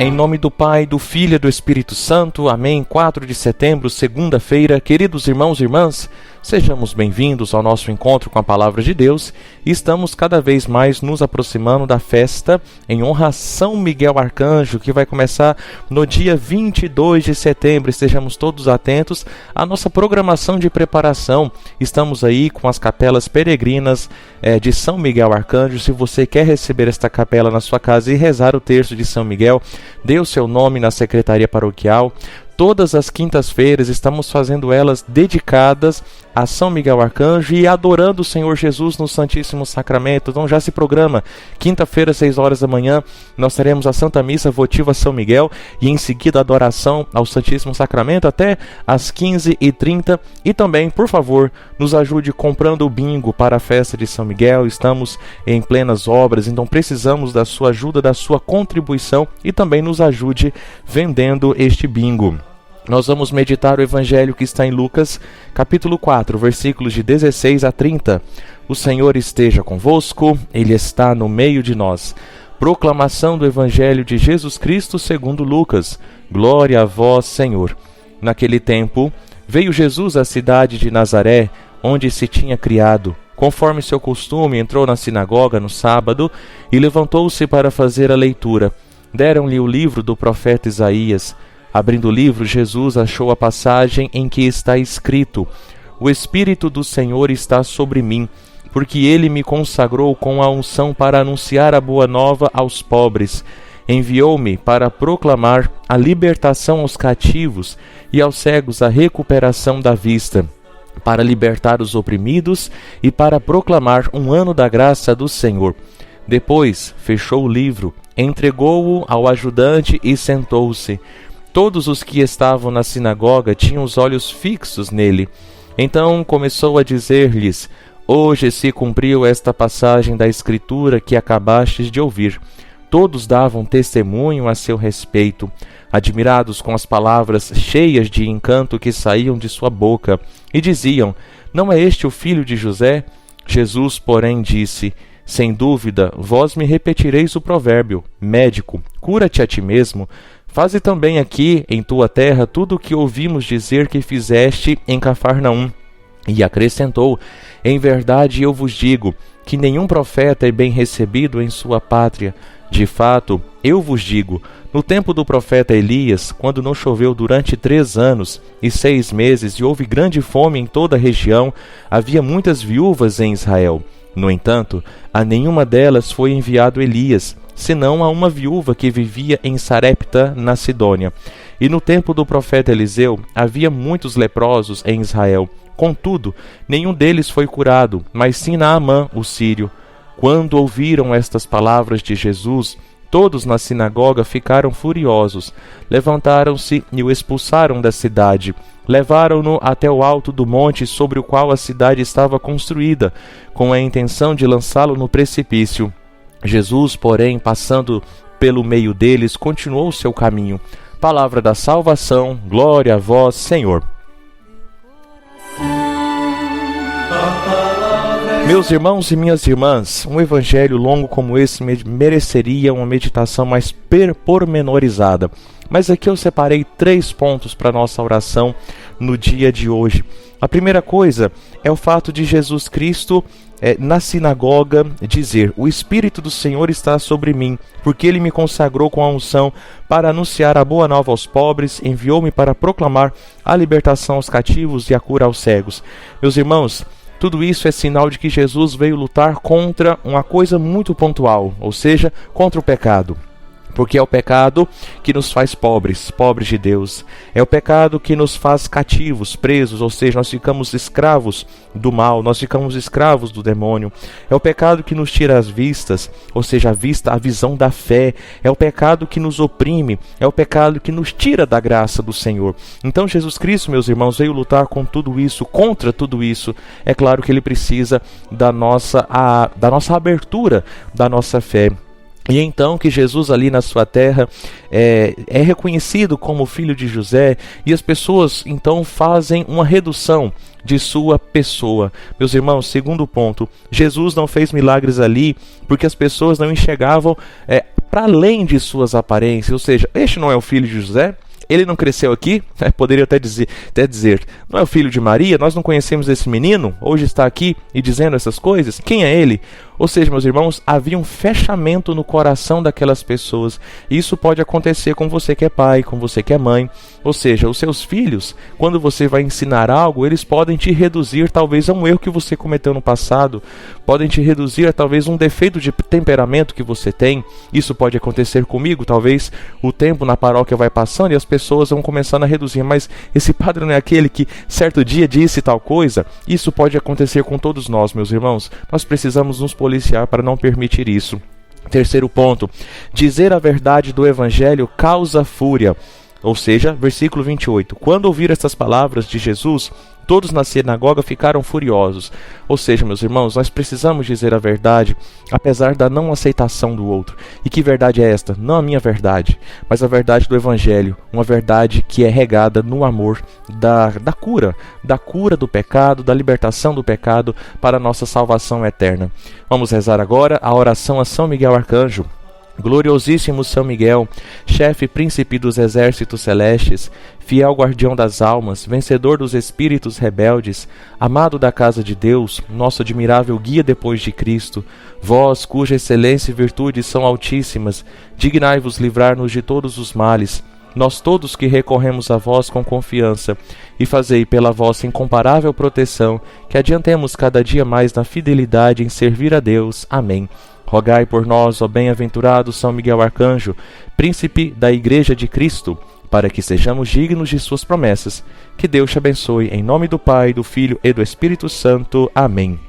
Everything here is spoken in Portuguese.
Em nome do Pai, do Filho e do Espírito Santo. Amém. 4 de setembro, segunda-feira. Queridos irmãos e irmãs, sejamos bem-vindos ao nosso encontro com a Palavra de Deus. Estamos cada vez mais nos aproximando da festa em honra a São Miguel Arcanjo, que vai começar no dia 22 de setembro. Estejamos todos atentos à nossa programação de preparação. Estamos aí com as capelas peregrinas de São Miguel Arcanjo. Se você quer receber esta capela na sua casa e rezar o terço de São Miguel, dê o seu nome na secretaria paroquial. Todas as quintas-feiras estamos fazendo elas dedicadas a São Miguel Arcanjo e adorando o Senhor Jesus no Santíssimo Sacramento. Então já se programa. Quinta-feira, 6 horas da manhã, nós teremos a Santa Missa votiva a São Miguel e em seguida a adoração ao Santíssimo Sacramento até às 15h30. E também, por favor, nos ajude comprando o bingo para a festa de São Miguel. Estamos em plenas obras, então precisamos da sua ajuda, da sua contribuição e também nos ajude vendendo este bingo. Nós vamos meditar o Evangelho que está em Lucas, capítulo 4, versículos de 16 a 30. O Senhor esteja convosco, Ele está no meio de nós. Proclamação do Evangelho de Jesus Cristo segundo Lucas. Glória a vós, Senhor. Naquele tempo, veio Jesus à cidade de Nazaré, onde se tinha criado. Conforme seu costume, entrou na sinagoga no sábado e levantou-se para fazer a leitura. Deram-lhe o livro do profeta Isaías. Abrindo o livro, Jesus achou a passagem em que está escrito: O Espírito do Senhor está sobre mim, porque Ele me consagrou com a unção para anunciar a boa nova aos pobres. Enviou-me para proclamar a libertação aos cativos e aos cegos a recuperação da vista, para libertar os oprimidos e para proclamar um ano da graça do Senhor. Depois fechou o livro, entregou-o ao ajudante e sentou-se. Todos os que estavam na sinagoga tinham os olhos fixos nele. Então começou a dizer-lhes: Hoje se cumpriu esta passagem da Escritura que acabastes de ouvir. Todos davam testemunho a seu respeito, admirados com as palavras cheias de encanto que saíam de sua boca, e diziam: Não é este o filho de José? Jesus, porém, disse: Sem dúvida, vós me repetireis o provérbio: Médico, cura-te a ti mesmo. Faze também aqui, em tua terra, tudo o que ouvimos dizer que fizeste em Cafarnaum. E acrescentou: Em verdade eu vos digo, que nenhum profeta é bem recebido em sua pátria. De fato, eu vos digo, no tempo do profeta Elias, quando não choveu durante 3 anos e 6 meses, e houve grande fome em toda a região, havia muitas viúvas em Israel. No entanto, a nenhuma delas foi enviado Elias, senão a uma viúva que vivia em Sarepta, na Sidônia. E no tempo do profeta Eliseu, havia muitos leprosos em Israel. Contudo, nenhum deles foi curado, mas sim Naamã, o sírio. Quando ouviram estas palavras de Jesus, todos na sinagoga ficaram furiosos. Levantaram-se e o expulsaram da cidade. Levaram-no até o alto do monte sobre o qual a cidade estava construída, com a intenção de lançá-lo no precipício. Jesus, porém, passando pelo meio deles, continuou o seu caminho. Palavra da salvação, glória a vós, Senhor. Meus irmãos e minhas irmãs, um evangelho longo como esse mereceria uma meditação mais pormenorizada. Mas aqui eu separei 3 pontos para a nossa oração no dia de hoje. A primeira coisa é o fato de Jesus Cristo, na sinagoga, dizer: O Espírito do Senhor está sobre mim, porque Ele me consagrou com a unção para anunciar a boa nova aos pobres, enviou-me para proclamar a libertação aos cativos e a cura aos cegos. Meus irmãos, tudo isso é sinal de que Jesus veio lutar contra uma coisa muito pontual, ou seja, contra o pecado. Porque é o pecado que nos faz pobres, pobres de Deus. É o pecado que nos faz cativos, presos, ou seja, nós ficamos escravos do mal, nós ficamos escravos do demônio. É o pecado que nos tira as vistas, ou seja, a visão da fé. É o pecado que nos oprime, é o pecado que nos tira da graça do Senhor. Então Jesus Cristo, meus irmãos, veio lutar com tudo isso, contra tudo isso. É claro que Ele precisa da nossa abertura, da nossa fé. E então que Jesus ali na sua terra é reconhecido como filho de José, e as pessoas então fazem uma redução de sua pessoa. Meus irmãos, segundo ponto, Jesus não fez milagres ali porque as pessoas não enxergavam para além de suas aparências, ou seja, este não é o filho de José? Ele não cresceu aqui? Poderia até dizer, não é o filho de Maria? Nós não conhecemos esse menino? Hoje está aqui e dizendo essas coisas? Quem é ele? Ou seja, meus irmãos, havia um fechamento no coração daquelas pessoas. Isso pode acontecer com você que é pai, com você que é mãe. Ou seja, os seus filhos, quando você vai ensinar algo, eles podem te reduzir talvez a um erro que você cometeu no passado. Podem te reduzir a talvez um defeito de temperamento que você tem. Isso pode acontecer comigo. Talvez o tempo na paróquia vai passando e as pessoas vão começando a reduzir. Mas esse padre não é aquele que certo dia disse tal coisa? Isso pode acontecer com todos nós, meus irmãos. Nós precisamos nos policiar para não permitir isso. Terceiro ponto, dizer a verdade do evangelho causa fúria. Ou seja, versículo 28, quando ouviram estas palavras de Jesus, todos na sinagoga ficaram furiosos. Ou seja, meus irmãos, nós precisamos dizer a verdade, apesar da não aceitação do outro. E que verdade é esta? Não a minha verdade, mas a verdade do Evangelho. Uma verdade que é regada no amor da cura do pecado, da libertação do pecado para a nossa salvação eterna. Vamos rezar agora a oração a São Miguel Arcanjo. Gloriosíssimo São Miguel, chefe príncipe dos exércitos celestes, fiel guardião das almas, vencedor dos espíritos rebeldes, amado da casa de Deus, nosso admirável guia depois de Cristo, vós, cuja excelência e virtude são altíssimas, dignai-vos livrar-nos de todos os males, nós todos que recorremos a vós com confiança, e fazei pela vossa incomparável proteção, que adiantemos cada dia mais na fidelidade em servir a Deus. Amém. Rogai por nós, ó bem-aventurado São Miguel Arcanjo, príncipe da Igreja de Cristo, para que sejamos dignos de suas promessas. Que Deus te abençoe, em nome do Pai, do Filho e do Espírito Santo. Amém.